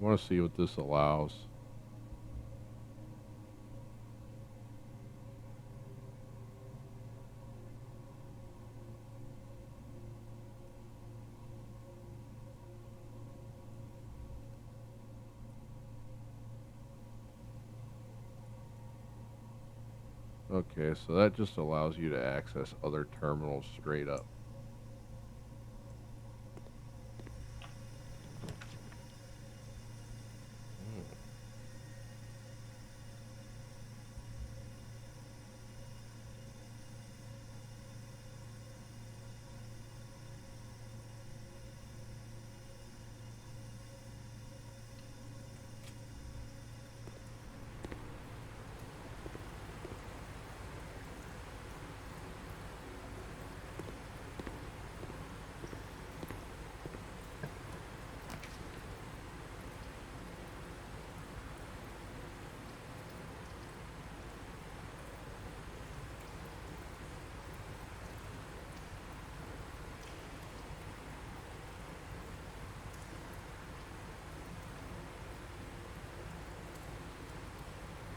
I want to see what this allows. Okay, so that just allows you to access other terminals straight up. Hmm.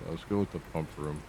Yeah, let's go with the pump room.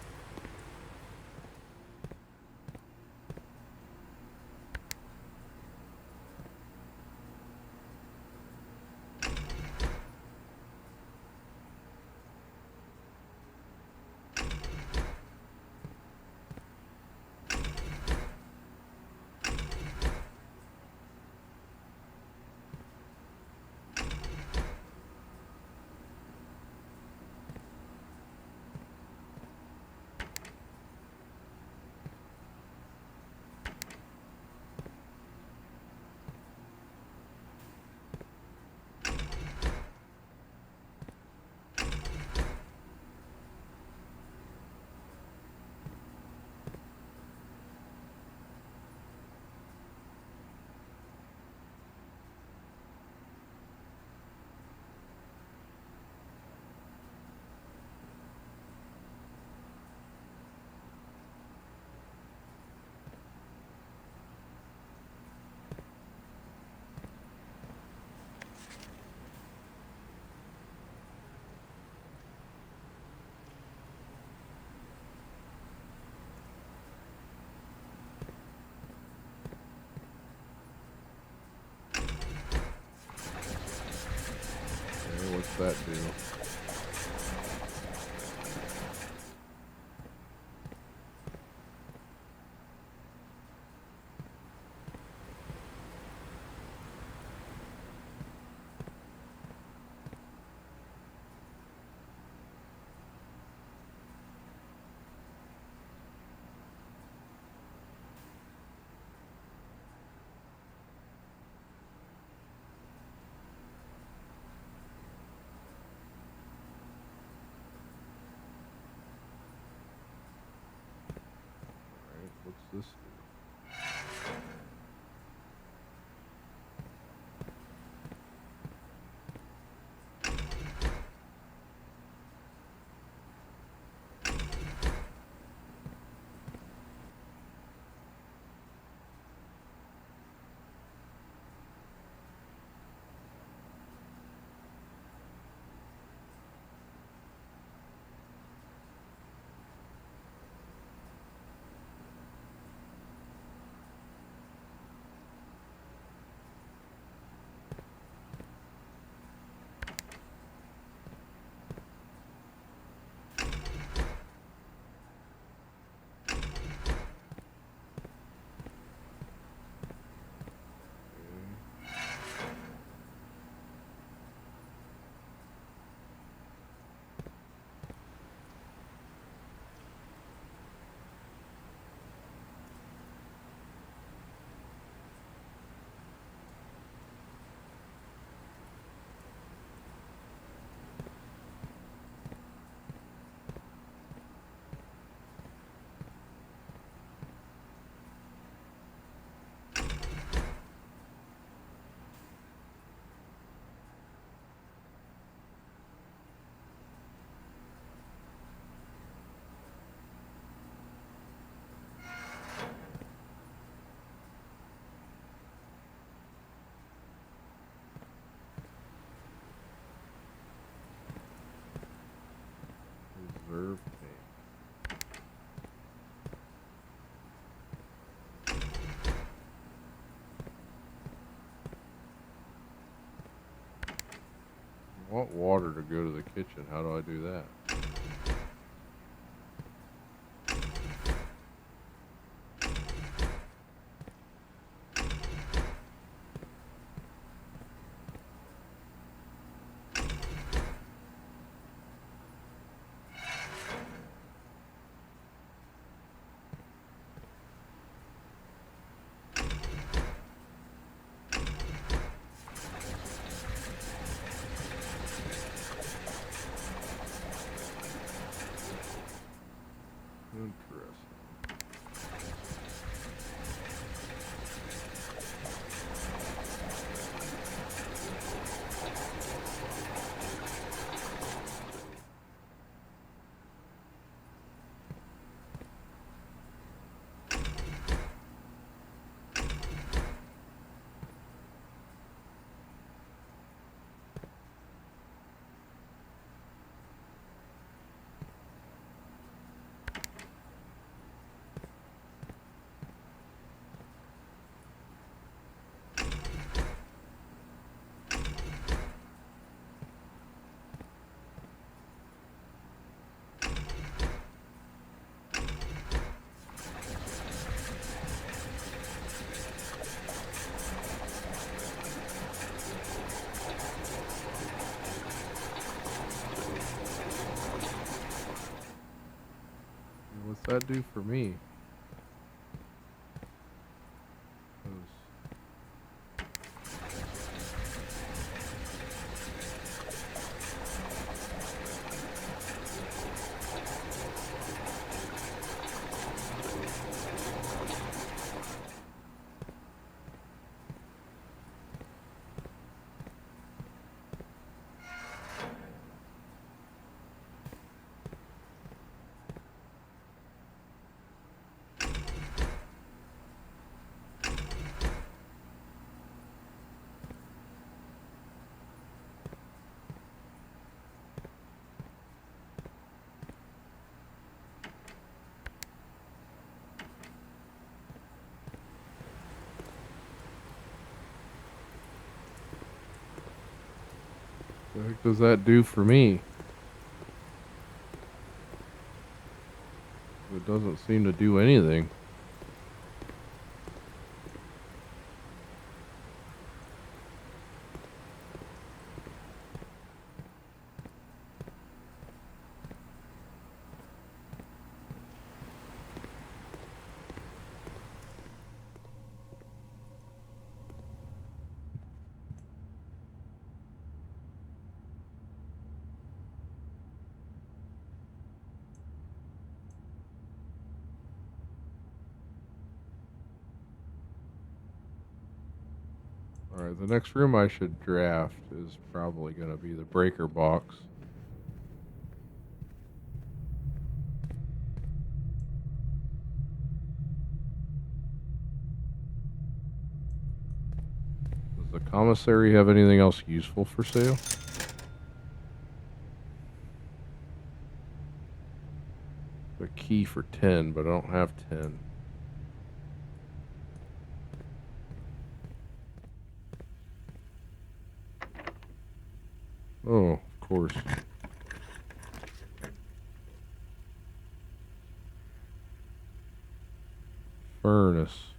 Okay, what's that do? Alright, what's this do? Reserve tank. I want water to go to the kitchen. How do I do that? that do for me? 'Cause the heck does that do for me? It doesn't seem to do anything. Alright, the next room I should draft is probably going to be the breaker box. Does the commissary have anything else useful for sale? A key for 10, but I don't have 10. Oh, of course. Furnace.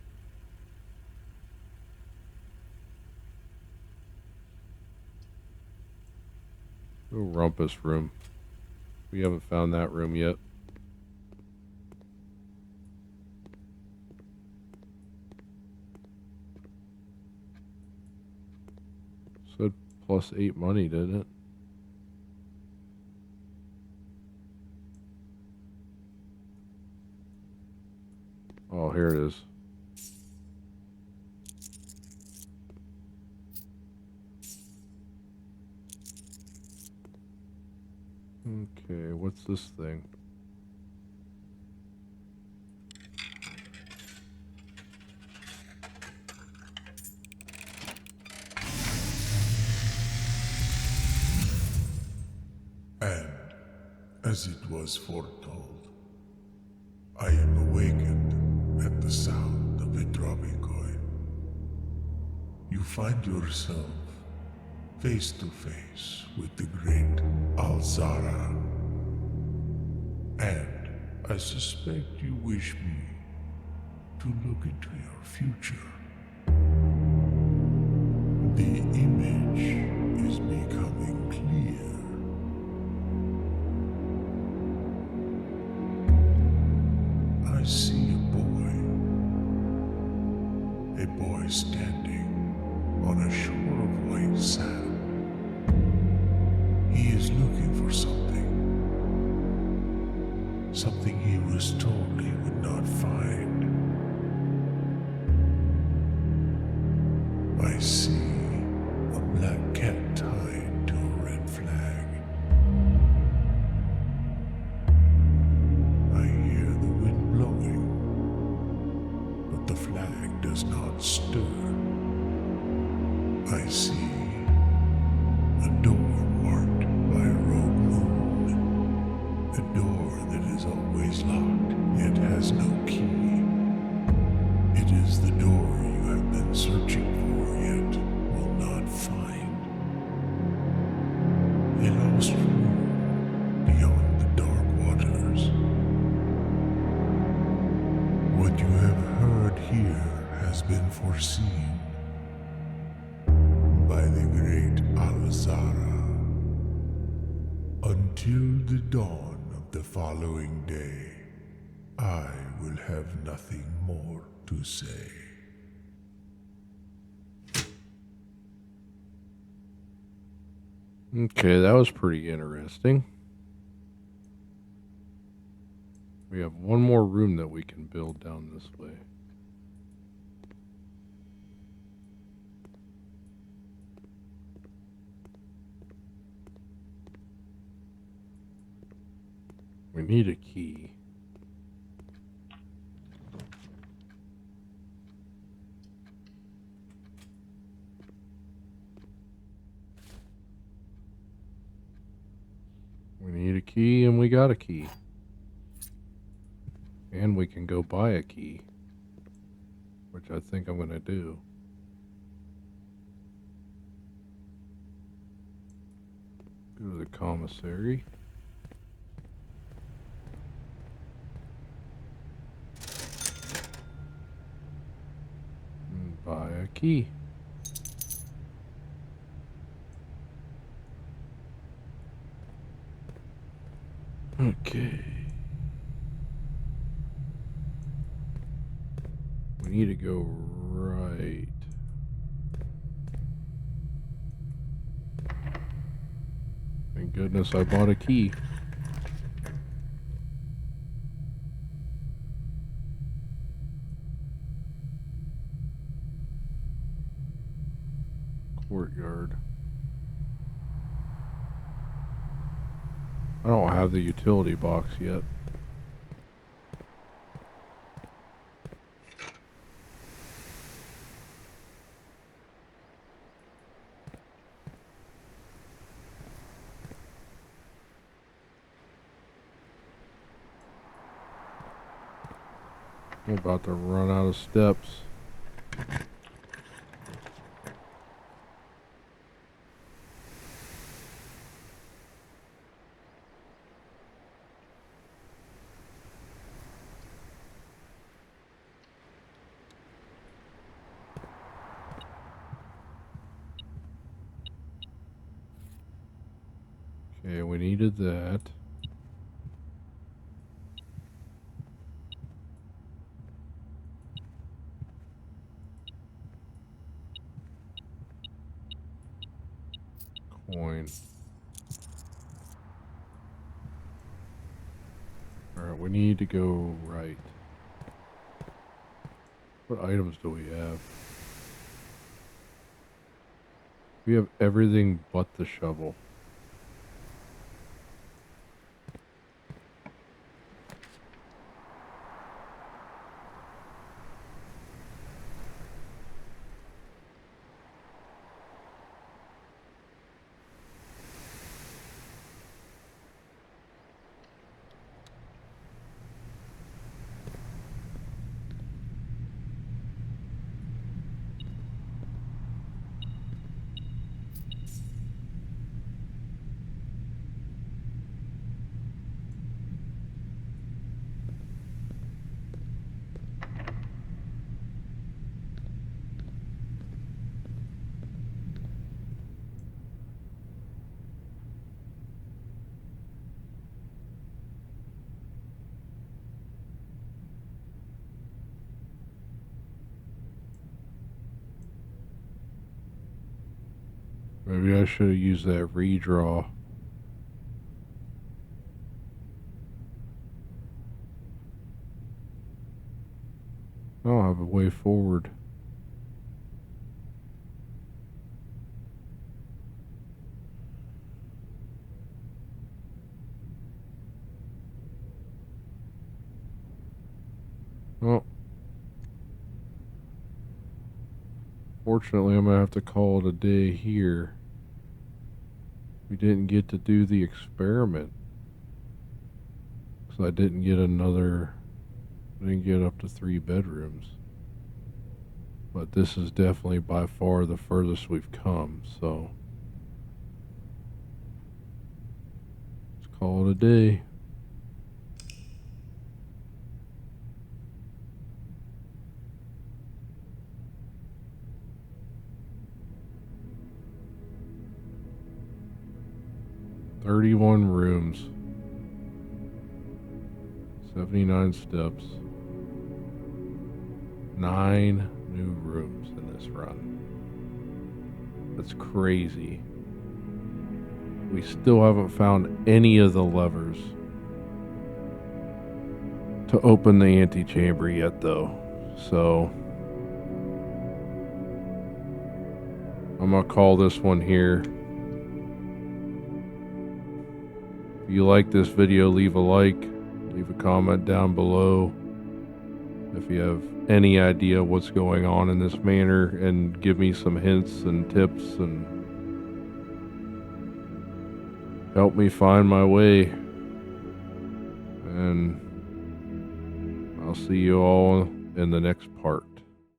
Oh, rumpus room. We haven't found that room yet. Said plus 8 money, didn't it? Oh, here it is. Okay, what's this thing? And, as it was foretold, I am awakened at the sound of a dropping coin. You find yourself face to face with the great Alzara. And I suspect you wish me to look into your future. The image is becoming clear. I see a boy standing on a shore of white sand. He is looking for something he was told he would not find. I see a black cat tied to a red flag. I hear the wind blowing, but the flag does not stir. I see a door marked by a rogue moon. A door that is always locked, yet has no key. It is the door you have been searching for, yet will not find. A lost room beyond the dark waters. What you have heard here has been foreseen by the great Alzara. Until the dawn of the following day, I will have nothing more to say. Okay, that was pretty interesting. We have one more room that we can build down this way. We need a key. We need a key, and we got a key. And we can go buy a key, which I think I'm going to do. Go to the commissary. And buy a key. Okay. We need to go right. Thank goodness I bought a key. Courtyard. I don't have the utility box yet. I'm about to run out of steps. Okay, we needed that. Coin. Alright, we need to go right. What items do we have? We have everything but the shovel. Maybe I should have used that redraw. I don't have a way forward. Well, fortunately, I'm going to have to call it a day here. We didn't get to do the experiment. So I didn't get up to 3 bedrooms. But this is definitely by far the furthest we've come, so let's call it a day. $31 rooms. 79 steps. 9 new rooms in this run. That's crazy. We still haven't found any of the levers to open the antechamber yet, though. So I'm gonna call this one here. If you like this video, leave a like, leave a comment down below. If you have any idea what's going on in this manor, and give me some hints and tips and help me find my way. And I'll see you all in the next part.